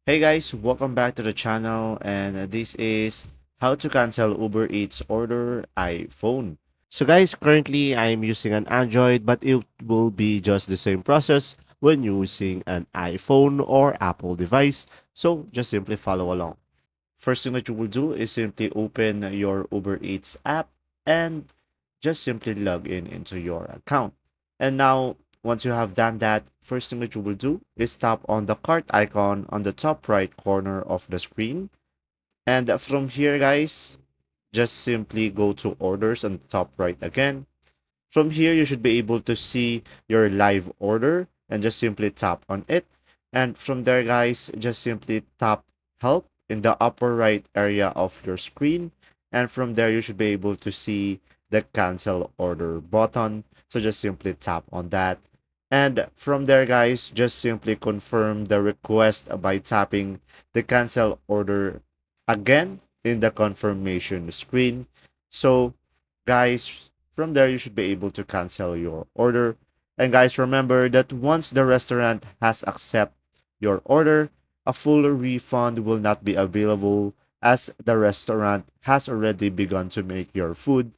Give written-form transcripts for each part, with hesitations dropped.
Hey guys, welcome back to the channel, and this is how to cancel Uber Eats order iPhone. So guys, currently I'm using an Android, but it will be just the same process when using an iPhone or Apple device. So just simply follow along. First thing that you will do is simply open your Uber Eats app and just simply log in into your account. And now, once you have done that, first thing that you will do is tap on the cart icon on the top right corner of the screen. And from here, guys, just simply go to orders on the top right again. From here, you should be able to see your live order and just simply tap on it. And from there, guys, just simply tap help in the upper right area of your screen. And from there, you should be able to see the cancel order button. So just simply tap on that. And from there, guys, just simply confirm the request by tapping the cancel order again in the confirmation screen. So, guys, from there, you should be able to cancel your order. And guys, remember that once the restaurant has accept your order, a full refund will not be available as the restaurant has already begun to make your food.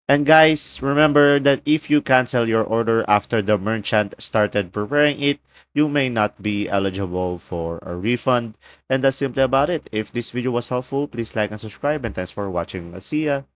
And guys, remember that if you cancel your order after the merchant started preparing it, you may not be eligible for a refund. And that's simply about it. If this video was helpful, please like and subscribe, and thanks for watching. See ya!